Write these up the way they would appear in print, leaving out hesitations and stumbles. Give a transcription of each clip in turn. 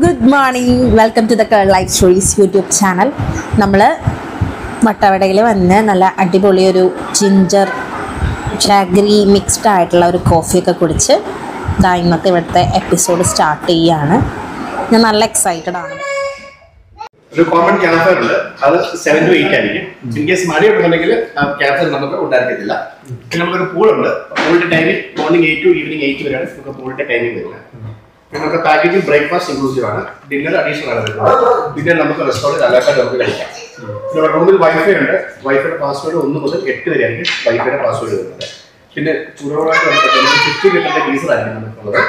good morning. Welcome to the Curl Life Stories YouTube channel. നമ്മൾ വട്ടവടയിൽ വന്ന് നല്ല അടിപൊളി ഒരു ജിഞ്ചർ ജാഗറി മിക്സ്ഡ് ആയിട്ടുള്ള ഒരു കോഫിയൊക്കെ കുടിച്ച് ഇന്നത്തെ ഇവിടുത്തെ എപ്പിസോഡ് സ്റ്റാർട്ട് ചെയ്യാണ്. ഞാൻ നല്ല എക്സൈറ്റഡ് ആണ്. ഒരു കോമൺ ക്യാമ്പ് ഫയർ ഉണ്ട്, അത് 7 to 8 ആയിരിക്കും. ഇൻ കേസ് മഴ ഉണ്ടെങ്കിൽ ക്യാമ്പ് ഫയർ നമുക്ക് ഉണ്ടായിരിക്കത്തില്ല. പിന്നെ നമുക്കൊരു പൂളുണ്ട്, പൂളിന്റെ ടൈമിംഗ് മോർണിംഗ് 8 to ഈവനിങ് 8 വരെയാണ് നമുക്ക് പൂളിന്റെ ടൈമിംഗ് വരുന്നത്. നമ്മുടെ പാക്കേജിൽ ബ്രേക്ക്ഫാസ്റ്റ് ഇൻക്ലൂസീവ് ആണ്, ഡിന്നർ അഡീഷണൽ ആണ് വരുന്നത്. ഡിന്നർ നമുക്ക് റെസ്റ്റോറൻറ്റ് അല്ലാതെ നമുക്ക് കഴിക്കാം. നമ്മുടെ റൂമിൽ വൈഫൈ ഉണ്ട്, വൈഫൈയുടെ പാസ്വേഡ് 1 മുതൽ 8 വരെ ആയിരിക്കും വൈഫൈയുടെ പാസ്വേഡ് വരുന്നത്. പിന്നെ ചൂടോടായിട്ട് 50 ലിറ്ററിന്റെ ഗീസറായിരിക്കും നമുക്കുള്ളത്.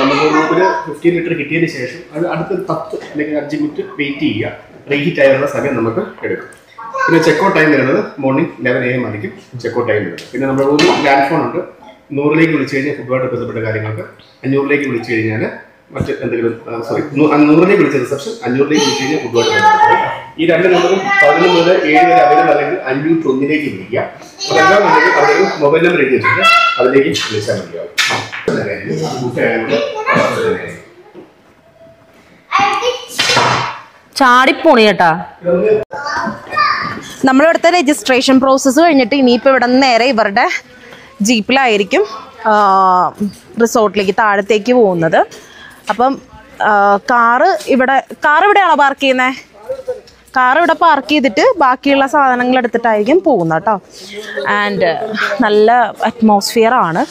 നമുക്ക് റൂമിൽ 15 ലിറ്റർ കിട്ടിയതിന് ശേഷം അത് അടുത്ത 10 അല്ലെങ്കിൽ 5 മിനിറ്റ് വെയിറ്റ് ചെയ്യുക, റീഹീറ്റ് ആയുള്ള സമയം നമുക്ക് എടുക്കും. പിന്നെ ചെക്കൗട്ട് ടൈം വരുന്നത് മോർണിംഗ് 11 AM ആയിരിക്കും ചെക്കൗട്ട് ടൈം വരുന്നത്. പിന്നെ നമ്മുടെ റൂമിൽ ലാൻഡ് ഫോൺ ഉണ്ട്, 100ലേക്ക് വിളിച്ചു കഴിഞ്ഞാൽ ഫുഡുമായിട്ട് ബന്ധപ്പെട്ട കാര്യങ്ങൾക്ക്, 500ലേക്ക് വിളിച്ചു കഴിഞ്ഞാൽ മറ്റ് എന്തെങ്കിലും 100ലേക്ക് വിളിച്ച റിസപ്ഷൻ, 500ലേക്ക് വിളിച്ചു കഴിഞ്ഞാൽ ഫുഡുമായിട്ട് ബന്ധപ്പെട്ടത്. ഈ രണ്ട് നമ്പറും 11 മുതൽ 7 വരെ അവൈലബിൾ അല്ലെങ്കിൽ 501ലേക്ക് വിളിക്കുക. അതെല്ലാം ഉണ്ടെങ്കിൽ അവിടെ ഒരു മൊബൈൽ നമ്പർ എഴുതി വെച്ചിട്ട് അതിലേക്ക് വിളിച്ചാൽ മതിയാവും. ചാടിപ്പോണി കേട്ടാ. നമ്മളിവിടുത്തെ രജിസ്ട്രേഷൻ പ്രോസസ്സ് കഴിഞ്ഞിട്ട് ഇനിയിപ്പോൾ ഇവിടെ നിന്ന് നേരെ ഇവരുടെ ജീപ്പിലായിരിക്കും റിസോർട്ടിലേക്ക് താഴത്തേക്ക് പോകുന്നത്. അപ്പം കാറ് ഇവിടെയാണോ പാർക്ക് ചെയ്യുന്നത്? കാറ് ഇവിടെ പാർക്ക് ചെയ്തിട്ട് ബാക്കിയുള്ള സാധനങ്ങൾ എടുത്തിട്ടായിരിക്കും പോകുന്നത് കേട്ടോ. ആൻഡ് നല്ല അറ്റ്മോസ്ഫിയർ ആണ്.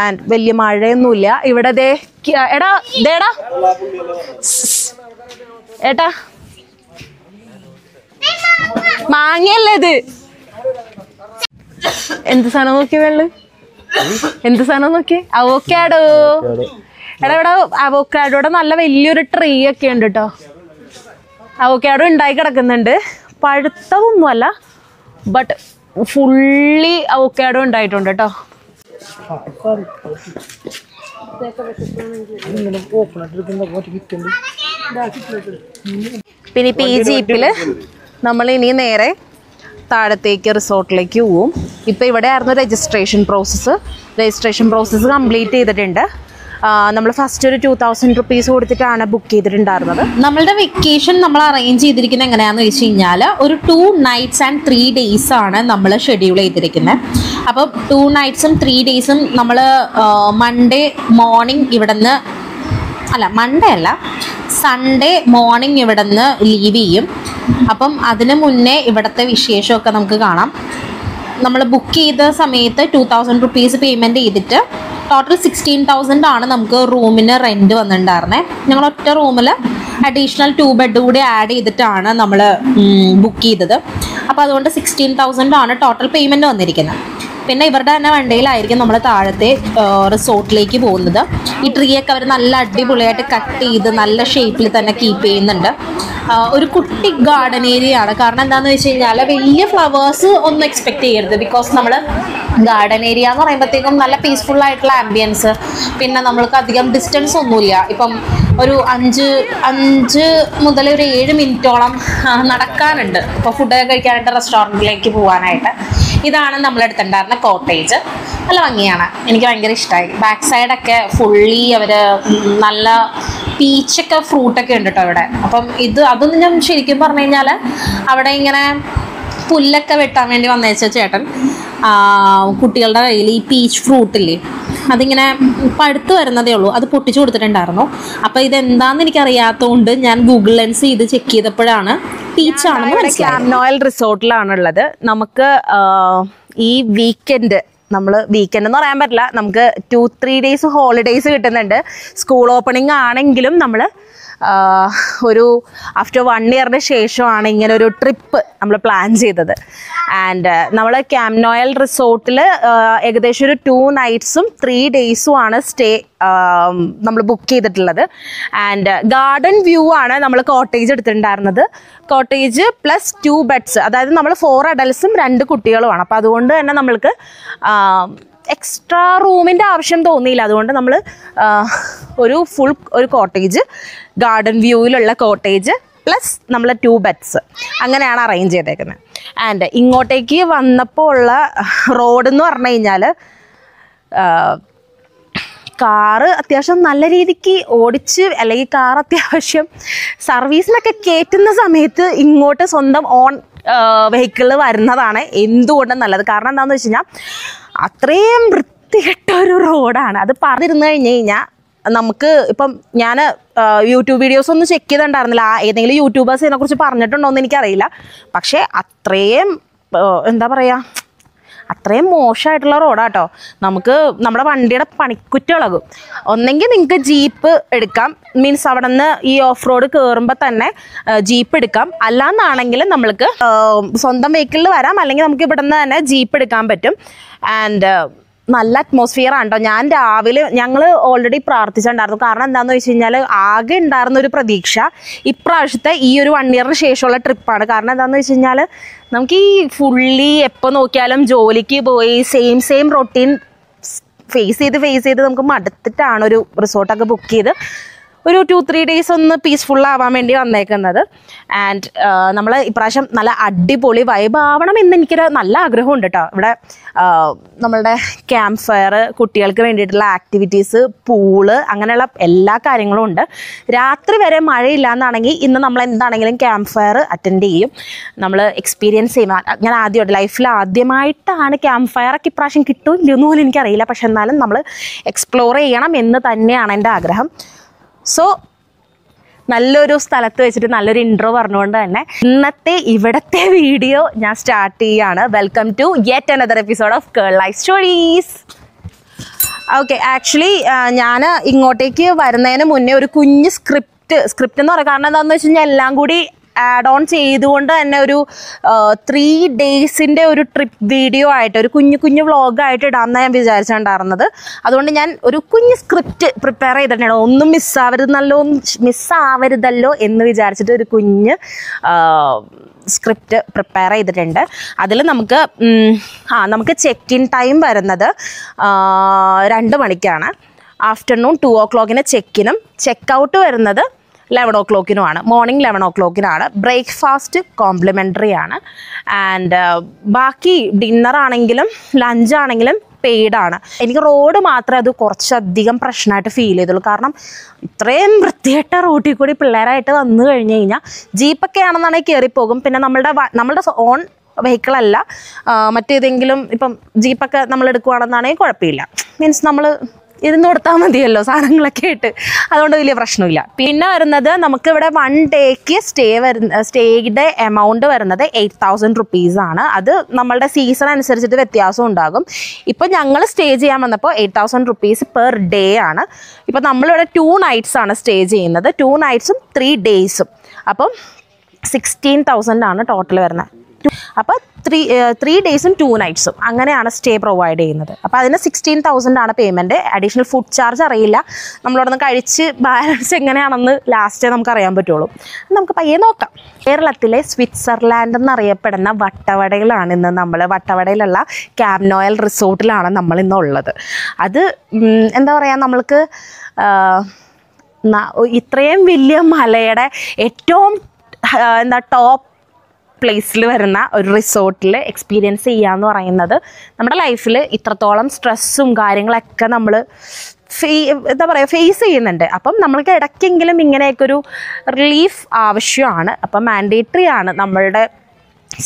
ആൻഡ് വലിയ മഴയൊന്നുമില്ല ഇവിടെ. ഏട്ടാ മാങ്ങയല്ലേ ഇത്? എന്ത് സാധനം നോക്കിയ വെള്ളു? എന്ത് സാധനം നോക്കിയേ? അവോക്കാഡോ. എടാ ഇവിടെ അവോക്കാഡോടെ നല്ല വലിയൊരു ട്രീ ഒക്കെ ഉണ്ട് കേട്ടോ. അവോക്കാഡോ ഉണ്ടായി കിടക്കുന്നുണ്ട്. പഴുത്തതൊന്നുമല്ല, ബട്ട് ഫുള്ളി അവോക്കാഡോ ഉണ്ടായിട്ടുണ്ട് കേട്ടോ. പിന്നെ ഇപ്പം ഈ ജീപ്പില് നമ്മൾ ഇനി നേരെ താഴത്തേക്ക് റിസോർട്ടിലേക്ക് പോവും. ഇപ്പം ഇവിടെ ആയിരുന്നു രജിസ്ട്രേഷൻ പ്രോസസ്സ് കംപ്ലീറ്റ് ചെയ്തിട്ടുണ്ട്. നമ്മൾ ഫസ്റ്റ് ഒരു 2000 റുപ്പീസ് കൊടുത്തിട്ടാണ് ബുക്ക് ചെയ്തിട്ടുണ്ടായിരുന്നത്. നമ്മളുടെ വെക്കേഷൻ നമ്മൾ അറേഞ്ച് ചെയ്തിരിക്കുന്നത് എങ്ങനെയാണെന്ന് വെച്ച് കഴിഞ്ഞാൽ ഒരു 2 nights and 3 days ആണ് നമ്മൾ ഷെഡ്യൂൾ ചെയ്തിരിക്കുന്നത്. അപ്പം 2 nights ഉം 3 days-ഉം നമ്മൾ മൺഡേ മോർണിംഗ് ഇവിടുന്ന് സൺഡേ മോർണിംഗ് ഇവിടെ നിന്ന് ലീവ് ചെയ്യും. അപ്പം അതിന് മുന്നേ ഇവിടുത്തെ വിശേഷമൊക്കെ നമുക്ക് കാണാം. നമ്മൾ ബുക്ക് ചെയ്ത സമയത്ത് 2000 റുപ്പീസ് പേയ്മെൻറ്റ് ചെയ്തിട്ട് ടോട്ടൽ 16,000 ആണ് നമുക്ക് റൂമിന് റെൻറ്റ് വന്നിട്ടുണ്ടായിരുന്നത്. ഞങ്ങൾ ഒറ്റ റൂമിൽ അഡീഷണൽ 2 ബെഡ് കൂടി ആഡ് ചെയ്തിട്ടാണ് നമ്മൾ ബുക്ക് ചെയ്തത്. അപ്പോൾ അതുകൊണ്ട് 16,000 ആണ് ടോട്ടൽ പേയ്മെൻറ്റ് വന്നിരിക്കുന്നത്. പിന്നെ ഇവരുടെ തന്നെ വണ്ടിയിലായിരിക്കും നമ്മൾ താഴത്തെ റിസോർട്ടിലേക്ക് പോകുന്നത്. ഈ ട്രീയൊക്കെ അവർ നല്ല അടിപൊളിയായിട്ട് കട്ട് ചെയ്ത് നല്ല ഷേപ്പിൽ തന്നെ കീപ്പ് ചെയ്യുന്നുണ്ട്. ഒരു കുട്ടി ഗാർഡൻ ഏരിയ ആണ്. കാരണം എന്താണെന്ന് വെച്ച് കഴിഞ്ഞാൽ വലിയ ഫ്ലവേഴ്സ് ഒന്നും എക്സ്പെക്ട് ചെയ്യരുത്. ബിക്കോസ് നമ്മൾ ഗാർഡൻ ഏരിയ എന്ന് പറയുമ്പോഴത്തേക്കും നല്ല പീസ്ഫുൾ ആയിട്ടുള്ള ആംബിയൻസ്, പിന്നെ നമ്മൾക്ക് അധികം ഡിസ്റ്റൻസ് ഒന്നുമില്ല. ഇപ്പം ഒരു 5 മുതൽ ഒരു 7 മിനിറ്റോളം നടക്കാനുണ്ട് ഇപ്പോൾ ഫുഡ് കഴിക്കാനായിട്ട് റെസ്റ്റോറൻറ്റിലേക്ക് പോകാനായിട്ട്. ഇതാണ് നമ്മളെടുത്തിട്ടുണ്ടായിരുന്ന കോട്ടേജ്. നല്ല ഭംഗിയാണ്, എനിക്ക് ഭയങ്കര ഇഷ്ടമായി. ബാക്ക് സൈഡൊക്കെ ഫുള്ളി അവർ നല്ല പീച്ചൊക്കെ ഫ്രൂട്ടൊക്കെ ഉണ്ട് കേട്ടോ ഇവിടെ. അപ്പം അതൊന്നും ഞാൻ ശരിക്കും പറഞ്ഞു കഴിഞ്ഞാൽ അവിടെ ഇങ്ങനെ പുല്ലൊക്കെ വെട്ടാൻ വേണ്ടി വന്നേച്ച ചേട്ടൻ കുട്ടികളുടെ കയ്യിൽ ഈ പീച്ച് ഫ്രൂട്ടില്ലേ, അതിങ്ങനെ പഴുത്ത് വരുന്നതേ ഉള്ളൂ, അത് പൊട്ടിച്ചു കൊടുത്തിട്ടുണ്ടായിരുന്നു. അപ്പോൾ ഇതെന്താണെന്ന് എനിക്കറിയാത്തതുകൊണ്ട് ഞാൻ ഗൂഗിൾ ലെൻസ് ചെയ്ത് ചെക്ക് ചെയ്തപ്പോഴാണ് പീച്ചാണെന്ന് മനസ്സിലായത്. ക്യാമ്പ് നോയൽ റിസോർട്ടിലാണുള്ളത്. നമുക്ക് ഈ വീക്കെൻഡ് എന്ന് പറയാൻ പറ്റില്ല, നമുക്ക് 2-3 days ഹോളിഡേയ്സ് കിട്ടുന്നുണ്ട്. സ്കൂൾ ഓപ്പണിംഗ് ആണെങ്കിലും നമ്മൾ ഒരു ആഫ്റ്റർ 1 year ശേഷമാണ് ഇങ്ങനെ ഒരു ട്രിപ്പ് നമ്മൾ പ്ലാൻ ചെയ്തത്. ആൻഡ് നമ്മൾ ക്യാമ്പ് നോയൽ റിസോർട്ടിൽ ഏകദേശം ഒരു 2 nights-ഉം 3 days-ഉം ആണ് സ്റ്റേ നമ്മൾ ബുക്ക് ചെയ്തിട്ടുള്ളത്. ആൻഡ് ഗാർഡൻ വ്യൂ ആണ് നമ്മൾ കോട്ടേജ് എടുത്തിട്ടുണ്ടായിരുന്നത്. കോട്ടേജ് പ്ലസ് 2 beds, അതായത് നമ്മൾ 4 adults-ഉം 2 കുട്ടികളുമാണ്. അപ്പോൾ അതുകൊണ്ട് തന്നെ നമ്മൾക്ക് എക്സ്ട്രാ റൂമിൻ്റെ ആവശ്യം തോന്നിയില്ല. അതുകൊണ്ട് നമ്മൾ ഒരു കോട്ടേജ്, ഗാർഡൻ വ്യൂവിലുള്ള കോട്ടേജ് പ്ലസ് നമ്മൾ 2 beds അങ്ങനെയാണ് അറേഞ്ച് ചെയ്തേക്കുന്നത്. ആൻഡ് ഇങ്ങോട്ടേക്ക് വന്നപ്പോൾ ഉള്ള റോഡ് എന്ന് പറഞ്ഞു കഴിഞ്ഞാൽ കാറ് അത്യാവശ്യം നല്ല രീതിക്ക് ഓടിച്ച് അല്ലെങ്കിൽ കാർ അത്യാവശ്യം സർവീസിലൊക്കെ കയറ്റുന്ന സമയത്ത് ഇങ്ങോട്ട് സ്വന്തം ഓൺ വെഹിക്കിൾ വരുന്നതാണ് എന്തുകൊണ്ടും നല്ലത്. കാരണം എന്താണെന്ന് വെച്ച് കഴിഞ്ഞാൽ അത്രയും വൃത്തികെട്ട ഒരു റോഡാണ്. അത് പറഞ്ഞിരുന്നു കഴിഞ്ഞ് കഴിഞ്ഞാൽ നമുക്ക് ഇപ്പം ഞാൻ യൂട്യൂബ് വീഡിയോസ് ഒന്നും ചെക്ക് ചെയ്തിട്ടുണ്ടായിരുന്നില്ല, ഏതെങ്കിലും യൂട്യൂബേഴ്സ് ഇതിനെക്കുറിച്ച് പറഞ്ഞിട്ടുണ്ടോ എന്ന് എനിക്കറിയില്ല. പക്ഷേ അത്രയും എന്താ പറയുക, അത്രയും മോശമായിട്ടുള്ള റോഡാട്ടോ. നമുക്ക് നമ്മുടെ വണ്ടിയുടെ പണിക്കുറ്റി ഇളകും. ഒന്നെങ്കിൽ നിങ്ങൾക്ക് ജീപ്പ് എടുക്കാം, മീൻസ് അവിടെ നിന്ന് ഈ ഓഫ് റോഡ് കയറുമ്പോൾ തന്നെ ജീപ്പ് എടുക്കാം. അല്ലാന്നാണെങ്കിൽ നമ്മൾക്ക് സ്വന്തം വെഹിക്കിളിൽ വരാം, അല്ലെങ്കിൽ നമുക്ക് ഇവിടെ നിന്ന് തന്നെ ജീപ്പ് എടുക്കാൻ പറ്റും. ആൻഡ് നല്ല അറ്റ്മോസ്ഫിയർ ആണ് കേട്ടോ. ഞാൻ രാവിലെ ഞങ്ങൾ ഓൾറെഡി പ്രാർത്ഥിച്ചിട്ടുണ്ടായിരുന്നു. കാരണം എന്താണെന്ന് വെച്ച് കഴിഞ്ഞാൽ ആകെ ഉണ്ടായിരുന്ന ഒരു പ്രതീക്ഷ ഇപ്രാവശ്യത്തെ ഈ ഒരു 1 ഇയറിന് ശേഷമുള്ള ട്രിപ്പാണ്. കാരണം എന്താണെന്ന് വെച്ച് കഴിഞ്ഞാൽ നമുക്ക് ഈ ഫുള്ളി എപ്പോൾ നോക്കിയാലും ജോലിക്ക് പോയി സെയിം റൊട്ടീൻ ഫേസ് ചെയ്ത് നമുക്ക് മടുത്തിട്ടാണ് ഒരു റിസോർട്ടൊക്കെ ബുക്ക് ചെയ്ത് ഒരു 2-3 ഡേയ്സ് ഒന്ന് പീസ്ഫുൾ ആവാൻ വേണ്ടി വന്നേക്കുന്നത്. ആൻഡ് നമ്മൾ ഇപ്രാവശ്യം നല്ല അടിപൊളി വൈബ് ആവണം എന്ന് എനിക്കൊരു നല്ല ആഗ്രഹമുണ്ട് കേട്ടോ. ഇവിടെ നമ്മളുടെ ക്യാമ്പ് ഫയർ, കുട്ടികൾക്ക് വേണ്ടിയിട്ടുള്ള ആക്ടിവിറ്റീസ്, പൂള്, അങ്ങനെയുള്ള എല്ലാ കാര്യങ്ങളും ഉണ്ട്. രാത്രി വരെ മഴയില്ല എന്നാണെങ്കിൽ ഇന്ന് നമ്മൾ എന്താണെങ്കിലും ക്യാമ്പ് ഫയർ അറ്റൻഡ് ചെയ്യും, നമ്മൾ എക്സ്പീരിയൻസ് ചെയ്യും. ഞാൻ ലൈഫിൽ ആദ്യമായിട്ടാണ് ക്യാമ്പ് ഫയറൊക്കെ ഇപ്രാവശ്യം കിട്ടുമോ ഇല്ലെന്ന് പോലും എനിക്കറിയില്ല. പക്ഷെ എന്നാലും നമ്മൾ എക്സ്പ്ലോർ ചെയ്യണം എന്ന് തന്നെയാണ് എൻ്റെ ആഗ്രഹം. സോ നല്ലൊരു സ്ഥലത്ത് വെച്ചിട്ട് നല്ലൊരു ഇൻട്രോ പറഞ്ഞുകൊണ്ട് തന്നെ ഇന്നത്തെ ഇവിടത്തെ വീഡിയോ ഞാൻ സ്റ്റാർട്ട് ചെയ്യുകയാണ്. Welcome to yet another episode of girl life stories. Okay, actually ഞാൻ ഇങ്ങോട്ടേക്ക് വരുന്നതിന് മുന്നേ ഒരു കുഞ്ഞ് സ്ക്രിപ്റ്റ് എന്ന് പറയാം. കാരണം എന്താണെന്ന് വെച്ച് കഴിഞ്ഞാൽ എല്ലാം കൂടി ആഡ് ഓൺ ചെയ്തുകൊണ്ട് തന്നെ ഒരു 3 ഡേയ്സിൻ്റെ ഒരു ട്രിപ്പ് വീഡിയോ ആയിട്ട് ഒരു കുഞ്ഞു വ്ളോഗായിട്ട് ഇടാമെന്നാണ് ഞാൻ വിചാരിച്ചിട്ടുണ്ടായിരുന്നത്. അതുകൊണ്ട് ഞാൻ ഒരു കുഞ്ഞ് സ്ക്രിപ്റ്റ് പ്രിപ്പയർ ചെയ്തിട്ടാണ്. ഒന്നും മിസ്സാവരുതല്ലോ എന്ന് വിചാരിച്ചിട്ട് ഒരു കുഞ്ഞ് സ്ക്രിപ്റ്റ് പ്രിപ്പയർ ചെയ്തിട്ടുണ്ട്. അതിൽ നമുക്ക് ചെക്ക് ഇൻ ടൈം വരുന്നത് 2 മണിക്കാണ്. ആഫ്റ്റർനൂൺ 2 o'clock ചെക്കിനും ചെക്ക് ഔട്ട് വരുന്നത് 11 o'clock morning 11 o'clock. Breakfast complimentary ആണ്. ആൻഡ് ബാക്കി ഡിന്നറാണെങ്കിലും ലഞ്ചാണെങ്കിലും പെയ്ഡാണ്. എനിക്ക് റോഡ് മാത്രമേ അത് കുറച്ചധികം പ്രശ്നമായിട്ട് ഫീൽ ചെയ്തുള്ളൂ. കാരണം ഇത്രയും വൃത്തികെട്ട റോഡിൽ കൂടി പിള്ളേരായിട്ട് വന്നു കഴിഞ്ഞ് കഴിഞ്ഞാൽ ജീപ്പൊക്കെ ആണെന്നാണെങ്കിൽ കയറിപ്പോകും. പിന്നെ നമ്മളുടെ ഓൺ വെഹിക്കിളല്ല, മറ്റേതെങ്കിലും ഇപ്പം ജീപ്പൊക്കെ നമ്മൾ എടുക്കുകയാണെന്നാണെങ്കിൽ കുഴപ്പമില്ല. മീൻസ് നമ്മൾ ഇരുന്ന് കൊടുത്താൽ മതിയല്ലോ സാധനങ്ങളൊക്കെ ആയിട്ട്, അതുകൊണ്ട് വലിയ പ്രശ്നമില്ല. പിന്നെ വരുന്നത് നമുക്കിവിടെ 1 ഡേക്ക് സ്റ്റേയുടെ എമൗണ്ട് വരുന്നത് 8,000 rupees ആണ്. അത് നമ്മളുടെ സീസൺ അനുസരിച്ചിട്ട് വ്യത്യാസം ഉണ്ടാകും. ഇപ്പം ഞങ്ങൾ സ്റ്റേ ചെയ്യാൻ വന്നപ്പോൾ 8,000 rupees പെർ ഡേ ആണ്. ഇപ്പം നമ്മളിവിടെ 2 nights ആണ് സ്റ്റേ ചെയ്യുന്നത്, 2 nights 3 days. അപ്പം 16,000 ആണ് ടോട്ടൽ വരുന്നത്. അപ്പോൾ 3 days 2 nights അങ്ങനെയാണ് സ്റ്റേ പ്രൊവൈഡ് ചെയ്യുന്നത്. അപ്പോൾ അതിന് 16,000 ആണ് പേയ്മെൻറ്റ്. അഡീഷണൽ ഫുഡ് ചാർജ് അറിയില്ല, നമ്മളവിടെ നിന്ന് കഴിച്ച് ബാലൻസ് എങ്ങനെയാണെന്ന് ലാസ്റ്റേ നമുക്ക് അറിയാൻ പറ്റുള്ളൂ. നമുക്ക് പയ്യെ നോക്കാം. കേരളത്തിലെ സ്വിറ്റ്സർലാൻഡ് എന്നറിയപ്പെടുന്ന വട്ടവടയിലാണ് ഇന്ന് നമ്മൾ, വട്ടവടയിലുള്ള ക്യാമ്പ് നോയൽ റിസോർട്ടിലാണ് നമ്മൾ ഇന്നുള്ളത്. അത് എന്താ പറയുക, നമ്മൾക്ക് ഇത്രയും വലിയ മലയുടെ ഏറ്റവും ടോപ്പ് പ്ലേസിൽ വരുന്ന ഒരു റിസോർട്ടിൽ എക്സ്പീരിയൻസ് ചെയ്യാന്ന് പറയുന്നത് നമ്മുടെ ലൈഫിൽ ഇത്രത്തോളം സ്ട്രെസ്സും കാര്യങ്ങളൊക്കെ നമ്മൾ ഫേസ് ചെയ്യുന്നുണ്ട്. അപ്പം നമ്മൾക്ക് ഇടയ്ക്കെങ്കിലും ഇങ്ങനെയൊക്കെ ഒരു റിലീഫ് ആവശ്യമാണ്. അപ്പം മാൻഡേറ്ററി ആണ് നമ്മളുടെ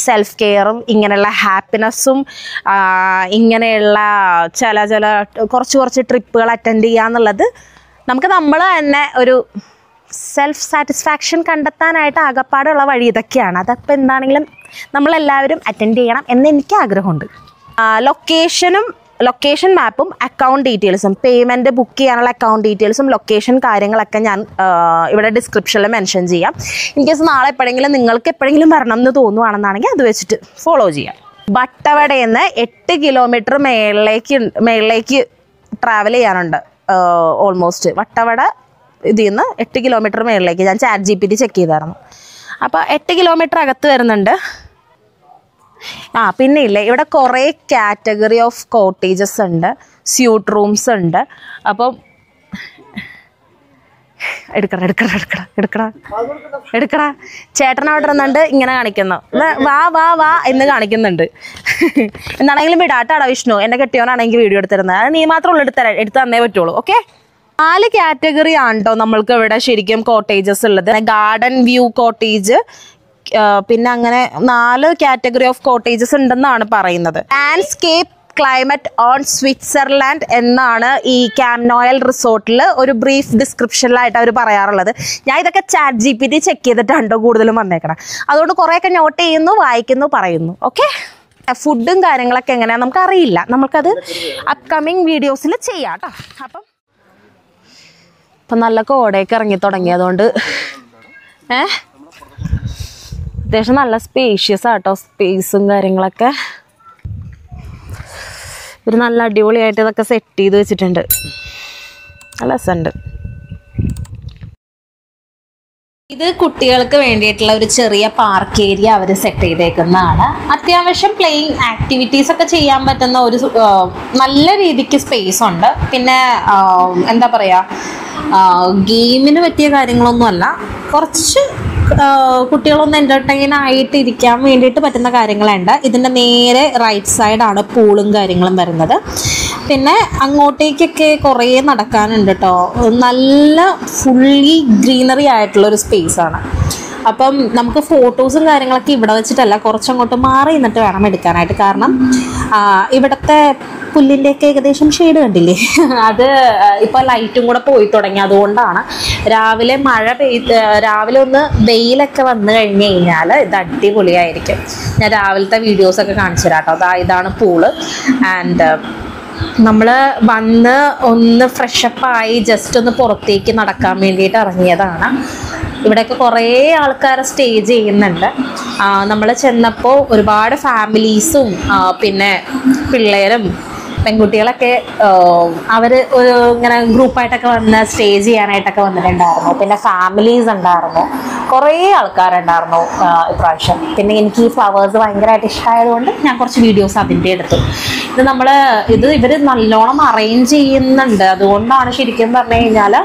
സെൽഫ് കെയറും ഇങ്ങനെയുള്ള ഹാപ്പിനെസ്സും ഇങ്ങനെയുള്ള ചില കുറച്ച് ട്രിപ്പുകൾ അറ്റൻഡ് ചെയ്യുക എന്നുള്ളത് നമുക്ക് നമ്മൾ തന്നെ ഒരു സെൽഫ് സാറ്റിസ്ഫാക്ഷൻ കണ്ടെത്താനായിട്ട് ആകപ്പാടുള്ള വഴി ഇതൊക്കെയാണ്. അതപ്പോൾ എന്താണെങ്കിലും നമ്മളെല്ലാവരും അറ്റൻഡ് ചെയ്യണം എന്ന് എനിക്ക് ആഗ്രഹമുണ്ട്. ലൊക്കേഷൻ മാപ്പും അക്കൗണ്ട് ഡീറ്റെയിൽസും, പേയ്മെൻറ്റ് ബുക്ക് ചെയ്യാനുള്ള അക്കൗണ്ട് ഡീറ്റെയിൽസും കാര്യങ്ങളൊക്കെ ഞാൻ ഇവിടെ ഡിസ്ക്രിപ്ഷനിൽ മെൻഷൻ ചെയ്യാം. ഇൻ കേസ് നാളെ നിങ്ങൾക്ക് എപ്പോഴെങ്കിലും വരണം എന്ന് തോന്നുവാണെന്നാണെങ്കിൽ അത് വെച്ചിട്ട് ഫോളോ ചെയ്യാം. വട്ടവടയിൽ നിന്ന് 8 കിലോമീറ്റർ മേളിലേക്ക് ട്രാവൽ ചെയ്യാനുണ്ട്. ഓൾമോസ്റ്റ് വട്ടവട ഇതിൽ നിന്ന് 8 കിലോമീറ്റർ മേളിലേക്ക് ഞാൻ ചാറ്റ് GPT ചെക്ക് ചെയ്തായിരുന്നു. അപ്പോൾ 8 കിലോമീറ്റർ അകത്ത് വരുന്നുണ്ട്. പിന്നെ ഇല്ലേ, ഇവിടെ കുറേ കാറ്റഗറി ഓഫ് കോട്ടേജസ് ഉണ്ട്, സ്യൂട്ട് റൂംസ് ഉണ്ട്. അപ്പം എടുക്കടാ. ചേട്ടൻ അവിടെ ഇരുന്നുണ്ട് ഇങ്ങനെ കാണിക്കുന്നു, വാ വാ വാ എന്ന് കാണിക്കുന്നുണ്ട്. എന്താണെങ്കിലും വിടാട്ടാടാ വിഷ്ണു, എന്നെ കെട്ടിയോനാണെങ്കിൽ വീഡിയോ എടുത്തിരുന്നത്. അത് നീ മാത്രമേ ഉള്ളൂ എടുത്ത് തന്നേ പറ്റുള്ളൂ. ഓക്കെ, 4 കാറ്റഗറി ആണ് കേട്ടോ നമ്മൾക്ക് ഇവിടെ ശരിക്കും കോട്ടേജസ് ഉള്ളത്. ഗാർഡൻ വ്യൂ കോട്ടേജ്, പിന്നെ അങ്ങനെ 4 കാറ്റഗറി ഓഫ് കോട്ടേജസ് ഉണ്ടെന്നാണ് പറയുന്നത്. ലാൻഡ്സ്കേപ്പ് ക്ലൈമറ്റ് ഓൺ സ്വിറ്റ്സർലാൻഡ് എന്നാണ് ഈ ക്യാമ്പ് നോയൽ റിസോർട്ടിൽ ഒരു ബ്രീഫ് ഡിസ്ക്രിപ്ഷനിലായിട്ട് അവർ പറയാറുള്ളത്. ഞാൻ ഇതൊക്കെ ChatGPT ചെക്ക് ചെയ്തിട്ടാണ്ടോ കൂടുതലും വന്നേക്കണം. അതുകൊണ്ട് കുറേയൊക്കെ നോട്ട് ചെയ്യുന്നു, വായിക്കുന്നു, പറയുന്നു. ഓക്കെ, ഫുഡും കാര്യങ്ങളൊക്കെ എങ്ങനെയാണെന്ന് നമുക്കറിയില്ല, നമുക്കത് അപ്കമിങ് വീഡിയോസിൽ ചെയ്യാം കേട്ടോ. അപ്പം നല്ല കോടയൊക്കെ ഇറങ്ങി തുടങ്ങി, അതുകൊണ്ട് അത്യാവശ്യം നല്ല സ്പേഷ്യസ് ആട്ടോ സ്പേസും കാര്യങ്ങളൊക്കെ. ഒരു നല്ല അടിപൊളിയായിട്ട് ഇതൊക്കെ സെറ്റ് ചെയ്ത് വെച്ചിട്ടുണ്ട്, നല്ല രസമുണ്ട്. ഇത് കുട്ടികൾക്ക് വേണ്ടിയിട്ടുള്ള ഒരു ചെറിയ പാർക്ക് ഏരിയ അവർ സെറ്റ് ചെയ്തേക്കുന്നതാണ്. അത്യാവശ്യം പ്ലേയിങ് ആക്ടിവിറ്റീസ് ഒക്കെ ചെയ്യാൻ പറ്റുന്ന ഒരു നല്ല രീതിക്ക് സ്പേസ് ഉണ്ട്. പിന്നെ എന്താ പറയുക, ഗെയിമിന് പറ്റിയ കാര്യങ്ങളൊന്നുമല്ല, കുറച്ച് കുട്ടികളൊന്ന് എൻ്റർടൈൻ ആയിട്ട് ഇരിക്കാൻ വേണ്ടിയിട്ട് പറ്റുന്ന കാര്യങ്ങളുണ്ട്. ഇതിൻ്റെ നേരെ റൈറ്റ് സൈഡാണ് പൂളും കാര്യങ്ങളും വരുന്നത്. പിന്നെ അങ്ങോട്ടേക്കൊക്കെ കുറേ നടക്കാനുണ്ട് കേട്ടോ. നല്ല ഫുള്ളി ഗ്രീനറി ആയിട്ടുള്ളൊരു സ്പേസാണ്. അപ്പം നമുക്ക് ഫോട്ടോസും കാര്യങ്ങളൊക്കെ ഇവിടെ വെച്ചിട്ടല്ല, കുറച്ചങ്ങോട്ട് മാറി നിന്നിട്ട് വേണം എടുക്കാനായിട്ട്. കാരണം ഇവിടുത്തെ പുല്ലിൻ്റെയൊക്കെ ഏകദേശം ഷെയ്ഡ് കണ്ടില്ലേ, അത് ഇപ്പോൾ ലൈറ്റും കൂടെ പോയി തുടങ്ങി. അതുകൊണ്ടാണ് രാവിലെ രാവിലെ ഒന്ന് വെയിലൊക്കെ വന്നു കഴിഞ്ഞ് കഴിഞ്ഞാൽ ഇത് അടിപൊളിയായിരിക്കും. ഞാൻ രാവിലത്തെ വീഡിയോസൊക്കെ കാണിച്ചു തരാം കേട്ടോ. ഇതാണ് പൂള്. ആൻഡ് നമ്മൾ വന്ന് ഒന്ന് ഫ്രഷപ്പായി ജസ്റ്റ് ഒന്ന് പുറത്തേക്ക് നടക്കാൻ വേണ്ടിയിട്ട് ഇറങ്ങിയതാണ്. ഇവിടെയൊക്കെ കുറേ ആൾക്കാർ സ്റ്റേ ചെയ്യുന്നുണ്ട്. നമ്മൾ ചെന്നപ്പോൾ ഒരുപാട് ഫാമിലീസും പിന്നെ പിള്ളേരും പെൺകുട്ടികളൊക്കെ അവർ ഒരു ഇങ്ങനെ ഗ്രൂപ്പായിട്ടൊക്കെ വന്ന് സ്റ്റേ ചെയ്യാനായിട്ടൊക്കെ വന്നിട്ടുണ്ടായിരുന്നു. പിന്നെ ഫാമിലീസ് ഉണ്ടായിരുന്നു, കുറേ ആൾക്കാരുണ്ടായിരുന്നു ഇപ്രാവശ്യം. പിന്നെ എനിക്ക് ഈ ഫ്ലവേഴ്സ് ഭയങ്കരമായിട്ട് ഇഷ്ടമായതുകൊണ്ട് ഞാൻ കുറച്ച് വീഡിയോസ് അതിൻ്റെ എടുത്തു. ഇവർ നല്ലോണം അറേഞ്ച് ചെയ്യുന്നുണ്ട്. അതുകൊണ്ടാണ് ശരിക്കും പറഞ്ഞു കഴിഞ്ഞാൽ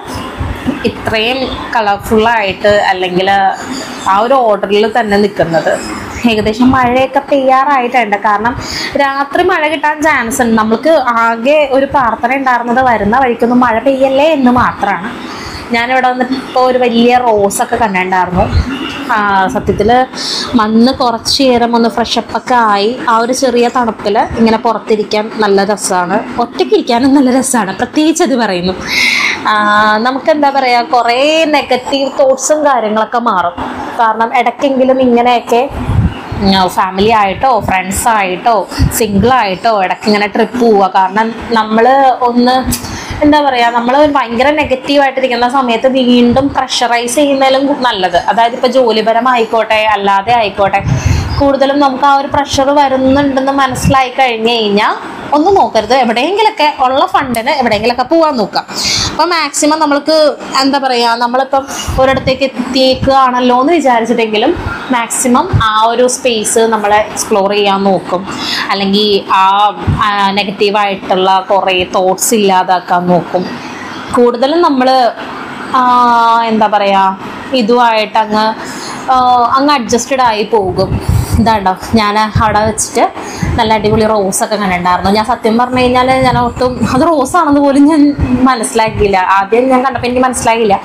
ഇത്രയും കളർഫുള്ളായിട്ട് അല്ലെങ്കിൽ ആ ഒരു ഓർഡറിൽ തന്നെ നിൽക്കുന്നത്. ഏകദേശം മഴയൊക്കെ പെയ്യാറായിട്ടുണ്ട്. കാരണം രാത്രി മഴ കിട്ടാൻ ചാൻസ് ഉണ്ട്. നമുക്ക് ആകെ ഒരു പ്രാർത്ഥന ഉണ്ടായിരുന്നത് വരുന്ന വഴിക്കൊന്നും മഴ പെയ്യല്ലേ എന്ന് മാത്രമാണ്. ഞാനിവിടെ വന്നിട്ട് ഇപ്പോൾ ഒരു വലിയ റോസൊക്കെ കണ്ടിട്ടുണ്ടായിരുന്നു. സത്യത്തിൽ വന്ന് കുറച്ച് നേരം ഒന്ന് ഫ്രഷപ്പൊക്കെ ആയി ആ ഒരു ചെറിയ തണുപ്പിൽ ഇങ്ങനെ പുറത്തിരിക്കാൻ നല്ല രസമാണ്. ഒറ്റയ്ക്ക് ഇരിക്കാനും നല്ല രസമാണ്. പ്രത്യേകിച്ച് അത് പറയുന്നു. നമുക്കെന്താ പറയുക, കുറേ നെഗറ്റീവ് തോട്ട്സും കാര്യങ്ങളൊക്കെ മാറും. കാരണം ഇടയ്ക്കെങ്കിലും ഇങ്ങനെയൊക്കെ ഫാമിലി ആയിട്ടോ ഫ്രണ്ട്സായിട്ടോ സിംഗിളായിട്ടോ ഇടയ്ക്കിങ്ങനെ ട്രിപ്പ് പോവുക. കാരണം നമ്മൾ ഒന്ന് എന്താ പറയുക, നമ്മൾ ഭയങ്കര നെഗറ്റീവായിട്ടിരിക്കുന്ന സമയത്ത് വീണ്ടും പ്രഷറൈസ് ചെയ്യുന്നതിലും നല്ലത്, അതായത് ഇപ്പോൾ ജോലിപരമായിക്കോട്ടെ അല്ലാതെ ആയിക്കോട്ടെ, കൂടുതലും നമുക്ക് ആ ഒരു പ്രഷർ വരുന്നുണ്ടെന്ന് മനസ്സിലായി കഴിഞ്ഞ് കഴിഞ്ഞാൽ ഒന്നും നോക്കരുത്. എവിടെയെങ്കിലൊക്കെ ഉള്ള ഫണ്ടിന് എവിടെയെങ്കിലൊക്കെ പോകാൻ നോക്കാം. അപ്പോൾ മാക്സിമം നമ്മൾക്ക് എന്താ പറയുക, നമ്മളിപ്പം ഒരിടത്തേക്ക് എത്തിയേക്കുകയാണല്ലോ എന്ന് വിചാരിച്ചിട്ടെങ്കിലും മാക്സിമം ആ ഒരു സ്പേസ് നമ്മൾ എക്സ്പ്ലോർ ചെയ്യാൻ നോക്കും. അല്ലെങ്കിൽ ആ നെഗറ്റീവായിട്ടുള്ള കുറേ തോട്ട്സ് ഇല്ലാതാക്കാൻ നോക്കും. കൂടുതലും നമ്മൾ എന്താ പറയുക, ഇതുമായിട്ട് അങ്ങ് അഡ്ജസ്റ്റഡ് ആയി പോകും. ഇതാണ്ടോ, ഞാൻ അവിടെ വെച്ചിട്ട് നല്ല അടിപൊളി റോസൊക്കെ കണ്ടിട്ടുണ്ടായിരുന്നു. ഞാൻ സത്യം പറഞ്ഞു കഴിഞ്ഞാൽ ഞാൻ ഒട്ടും അത് റോസാണെന്ന് പോലും ഞാൻ മനസ്സിലാക്കിയില്ല. ആദ്യം ഞാൻ കണ്ടപ്പോൾ എനിക്ക് മനസ്സിലായില്ല.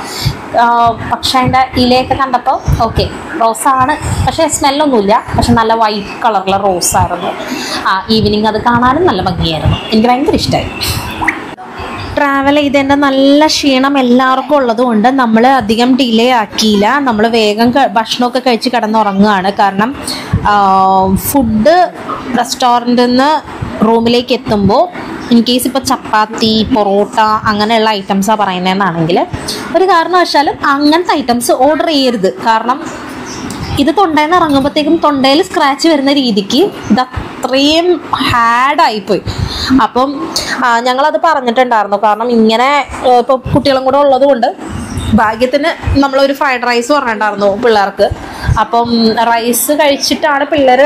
പക്ഷെ അതിൻ്റെ ഇലയൊക്കെ കണ്ടപ്പോൾ ഓക്കെ റോസാണ്, പക്ഷേ സ്മെല്ലൊന്നുമില്ല. പക്ഷെ നല്ല വൈറ്റ് കളറിലെ റോസായിരുന്നു. ഈവനിങ് അത് കാണാനും നല്ല ഭംഗിയായിരുന്നു. എനിക്ക് ഭയങ്കര ഇഷ്ടമായി. ട്രാവൽ ചെയ്തതിൻ്റെ നല്ല ക്ഷീണം എല്ലാവർക്കും ഉള്ളതുകൊണ്ട് നമ്മൾ അധികം ഡിലേ ആക്കിയില്ല. നമ്മൾ വേഗം ഭക്ഷണമൊക്കെ കഴിച്ച് കിടന്നുറങ്ങുകയാണ്. കാരണം ഫുഡ് റെസ്റ്റോറൻറ്റിൽ നിന്ന് റൂമിലേക്ക് എത്തുമ്പോൾ ഇൻ കേസ് ഇപ്പോൾ ചപ്പാത്തി പൊറോട്ട അങ്ങനെയുള്ള ഐറ്റംസാണ് പറയുന്നതെന്നാണെങ്കിൽ ഒരു കാരണവശാലും അങ്ങനത്തെ ഐറ്റംസ് ഓർഡർ ചെയ്യരുത്. കാരണം ഇത് തൊണ്ടയിൽ നിന്ന് ഇറങ്ങുമ്പോഴത്തേക്കും തൊണ്ടയിൽ സ്ക്രാച്ച് വരുന്ന രീതിക്ക് ഇതത്രയും ഹാഡായിപ്പോയി. അപ്പം ഞങ്ങളത് പറഞ്ഞിട്ടുണ്ടായിരുന്നു. കാരണം ഇങ്ങനെ ഇപ്പോൾ കുട്ടികളും കൂടെ ഉള്ളത് കൊണ്ട് ഭാഗ്യത്തിന് നമ്മളൊരു ഫ്രൈഡ് റൈസ് പറഞ്ഞിട്ടുണ്ടായിരുന്നു പിള്ളേർക്ക്. അപ്പം റൈസ് കഴിച്ചിട്ടാണ് പിള്ളേർ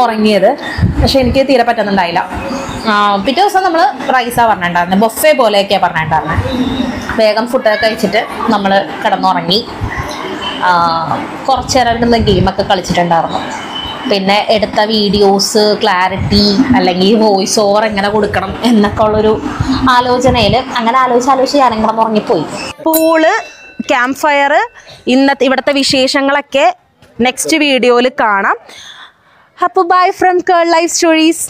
ഉറങ്ങിയത്. പക്ഷെ എനിക്ക് തീരെ പറ്റുന്നുണ്ടായില്ല. പിറ്റേ ദിവസം നമ്മൾ റൈസാണ് പറഞ്ഞിട്ടുണ്ടായിരുന്നത്, ബൊഫെ പോലെയൊക്കെയാണ് പറഞ്ഞിട്ടുണ്ടായിരുന്നത്. വേഗം ഫുഡൊക്കെ കഴിച്ചിട്ട് നമ്മൾ കിടന്നുറങ്ങി. കുറച്ച് നേരം ഇരുന്ന് ഗെയിമൊക്കെ കളിച്ചിട്ടുണ്ടായിരുന്നു. പിന്നെ എടുത്ത വീഡിയോസ് ക്ലാരിറ്റി അല്ലെങ്കിൽ വോയിസ് ഓവർ എങ്ങനെ കൊടുക്കണം എന്നൊക്കെ ഉള്ളൊരു ആലോചനയിൽ അങ്ങനെ ആലോചിച്ച് ഞാനും കിടന്നുറങ്ങിപ്പോയി. പൂള്, ക്യാമ്പ് ഫയർ, ഇവിടുത്തെ വിശേഷങ്ങളൊക്കെ നെക്സ്റ്റ് വീഡിയോയിൽ കാണാം. അപ്പോൾ bye from curl life stories.